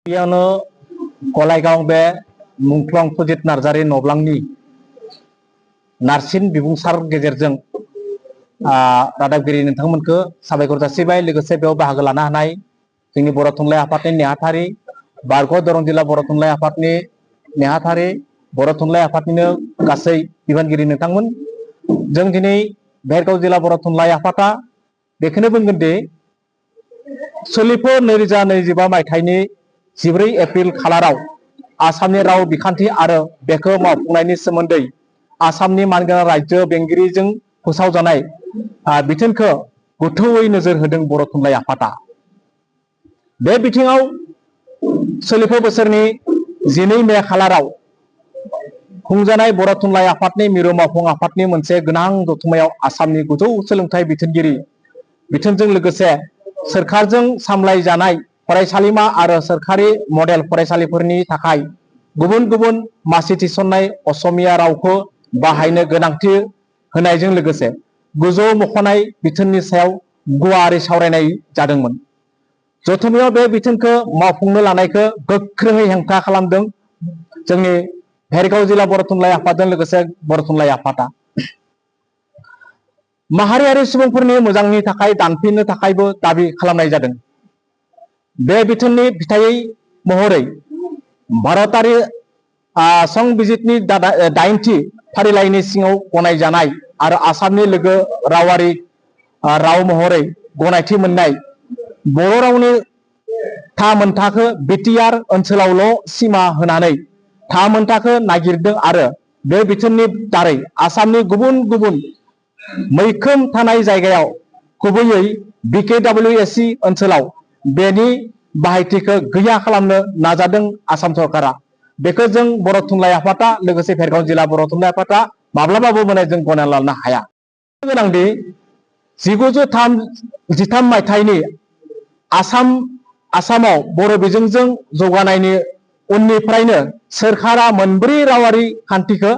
बेयावनो गलायगाव बे मुंख्लं सुजित नार्जारी नब्लांनि नारसिन बिबुंसार गेजेरजों रादाबगिरि नोंथांमोनखौ साबायखर जासिबाय। लोगोसे बेयाव बाहागो लानो हानाय जोंनि बर' थुनलाइ आफादनि नेहाथारि, बारग' दरं जिल्ला बर' थुनलाइ आफादनि नेहाथारि, बर' थुनलाइ आफादनिनो गासै बिबानगिरि नोंथांमोन। जों दिनै भेरगाव जिल्ला बर' थुनलाइ आफादा बेखौनो बुंगोन दि सोलिफु 2025 मायथाइनि 14 एप्रिल खालाराव आसामनि राव बिखान्थि आरो बेखौ मावफुंनायनि सोमोन्दै आसामनि मानगोनां रायजो बेंगिरिजों फोसावजानाय बिथोनखौ गोथौयै नोजोर होदों बर' थुनलाइ आफादा। बे बिथिङाव सोलिफु बोसोरनि 12 मे खालाराव खुंजानाय बर' थुनलाइ आफादनि मिरु मावफुं आफादनि मोनसे गोनां जथुम्मायाव आसामनि गोजौ सोलोंथाइ बिथोनगिरि बिथोनजों लोगोसे सोरखारजों सामलायजानाय फरायसालिमा आरो सोरखारि मडेल फरायसालिफोरनि थाखाय गुबुन गुबुन मासि थिसननाय असमिया रावखौ बाहायनो गोनांथि होनायजों लोगोसे गोजौ मख'नाय बिथोननि सायाव गुवारै सावरायनाय जादोंमोन। जथुम्मायाव बे बिथोनखौ मावफुंनो लानायखौ गोख्रोङै हेंथा खालामदों जोंनि भेरगाव जिल्ला बर' थुनलाइ आफादजों लोगोसे बर' थुनलाइ आफादा। माहारियारि सुबुंफोरनि मोजांनि थाखाय दानफिननो थाखायबो दाबि खालामनाय जादों। बे बिथोननि फिथाइ महरै भारतारि संबिजितनि 8थि फारिलाइनि सिङाव गनायजानाय आरो आसामनि लोगो रावारि राव महरै गनायथि मोननाय बर' रावनि थामोनथाखो बिटिआर ओनसोलावल' सिमा होनानै थामोनथाखो नागिरदों आरो बे बिथोननि दारै आसामनि गुबुन गुबुन मैखोम थानाय जायगायाव गुबैयै BKWSC ओनसोलाव बेनि बाहायथिखौ गैया खालामनो नाजादों आसाम सरकारा। बेखौ जों बर' थुनलाइ आफादा लोगोसे भेरगाव जिल्ला बर' थुनलाइ आफादा माब्लाबाबो जों गनायना लानो हाया। गोनांदि 1913 मायथाइनि आसामाव बर' बिजोंजों जौगानायनि उननिफ्रायनो सोरखारा मोनब्रै रावारि खान्थिखौ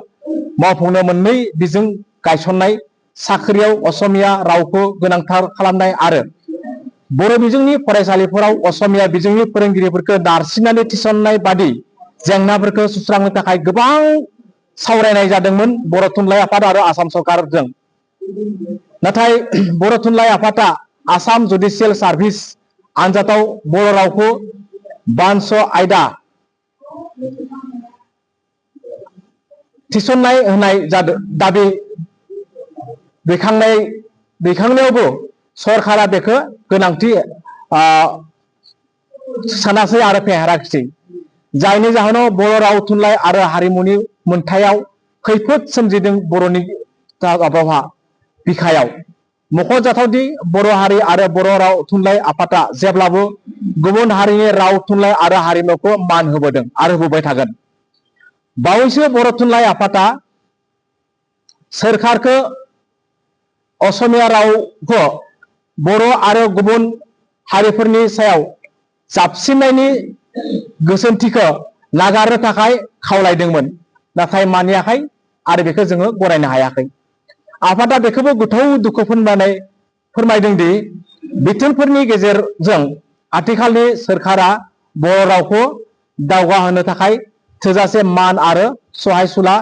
मावफुंनो मोननै बिजों गायसननाय, साख्रियाव असमिया रावखौ गोनांथार खालामनाय आरो बर' बिजोंनि फरायसालिफोराव असमिया बिजोंनि फोरोंगिरिफोरखौ नारसिननानै थिसननाय बादि जेंनाफोरखौ सुस्रांनो थाखाय गोबां सावरायनाय जादोंमोन बर' थुनलाइ आफाद आरो आसाम सरकारजों। नाथाय बर' थुनलाइ आफादा आसाम जुडिसियेल सार्भिस आनजादाव बर' रावखौ बान्स आयदा थिसननाय होनाय दाबि दैखांनायावबो सरकारा बेखौ गोनांथि सानासै आरो फेहेराखिसै, जायनि जाहोनाव बर' राव थुनलाइ आरो हारिमुनि मोनथायाव खैफोद सोमजिदों। बर'नि आबहावा बिखायाव मख'जाथावदि बर' हारि आरो बर' राव थुनलाइ आफादा जेब्लाबो गुबुन हारिनि राव थुनलाइ आरो हारिमुखौ मान होबोदों आरो होबोबाय थागोन। बावैसो बर' थुनलाइ आफादा सोरखारखौ असमिया रावखौ बर' आरो गुबुन हारिफोरनि सायाव जाबसिननायनि गोसोनथिखौ नागारनो थाखाय खावलायदोंमोन, नाथाय मानियाखै आरो बेखौ जोङो गनायनो हायाखै। आफादा बेखौबो गोथौ दुखु फोरमायदों दि बिथोनफोरनि गेजेरजों आथिखालनि सोरखारा बर' रावखौ दावगाहोनो थाखाय थोजासे मान आरो सहायसुला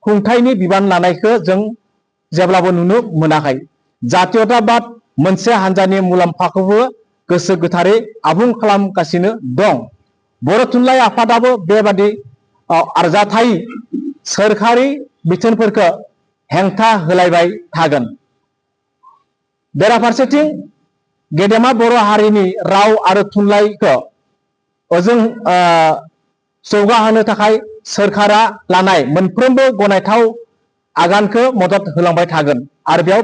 खुंथायनि बिबान लानायखौ जों जेब्लाबो नुनो मोनाखै। जातीयताबाद मोनसे हानजानि मुलाम्फाखौबो गोसो गोथारै आबुं खालामगासिनो दं। बर' थुनलाइ आफादाबो बेबादि आरजाथाइ सोरखारि बिथोनफोरखौ हेंथा होलायबाय थागोन। बेराफारसेथिं गेदेमा बर' हारिनि राव आरो थुनलाइखौ जौगाहोनो थाखाय सोरखारा लानाय मोनफ्रोमबो गनायथाव आगानखौ मदद होलांबाय थागोन आरो बेयाव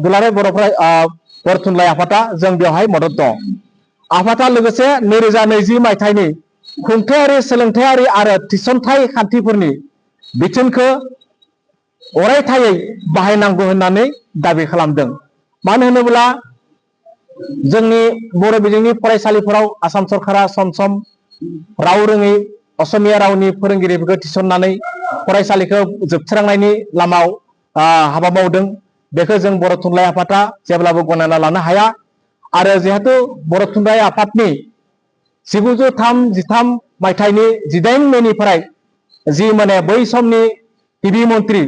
दुलाराय बर' थुनलाइ आफादा जों बेवहाय मदद दं। आफादा लोगोसे 2020 मायथाइनि खुंथायारि, सोलोंथायारि आरो थिसनथाइ खान्थिफोरनि बिथोनखौ अरायथायै बाहायनांगौ होननानै दाबि खालामदों। मानो होनोब्ला जोंनि बर' बिजोंनि फरायसालिफोराव आसाम सरकारा सम सम राव रोङै असमिया रावनि फोरोंगिरिफोरखौ थिसननानै फरायसालिखौ जोबस्रांनायनि लामायाव हाबा मावदों। बेखौ जों बर' थुनलाइ आफादा जेब्लाबो गनायना लानो हाया आरो जिहेतु बर' थुनलाइ आफादनि 1933 मायथाइनि 18 मेनिफ्राय जि माने बै समनि गिबि मन्त्रि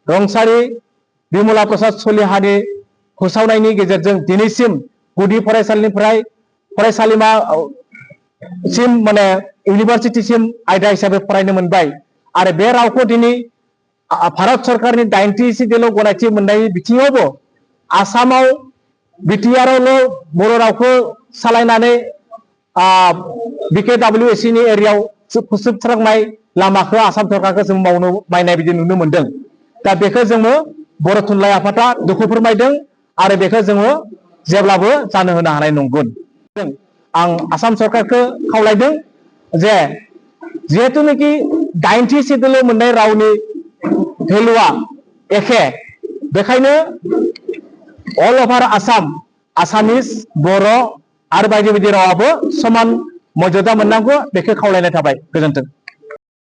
रुंसारि बिमला प्रसाद सलिहानि फोसावनायनि गेजेरजों दिनैसिम गुदि फरायसालिनिफ्राय फरायसालिमा सिम माने इउनिभार्सिटिसिम आयदा हिसाबै फरायनो मोनबाय आरो बे रावखौ दिनै भारत सरकारनि 90 सिडिउलाव गनायथि मोननाय बिथिङावबो आसामाव बिटिआरआवल' बर' रावखौ सालायनानै BKWSC नि एरियायाव फोजोबस्रांनाय लामाखौ आसाम सरकारखौ जों मावनो बायनाय बिदि नुनो मोनदों। दा बेखौ जोङो बर' थुनलाइ आफादा दुखु फोरमायदों आरो बेखौ जोङो जेब्लाबो जानो होनो हानाय नंगोन। आं आसाम सरकारखौ खावलायदों जे जिहेतुनाखि 90 सिडिउलाव मोननाय रावनि भेलुआ एखे, बेखायनो अल अभार आसाम आसामिस बर' आरो बायदि बायदि रावाबो समान मर्यादा मोननांगौ, बेखौ खावलायनाय थाबाय। गोजोन्थों।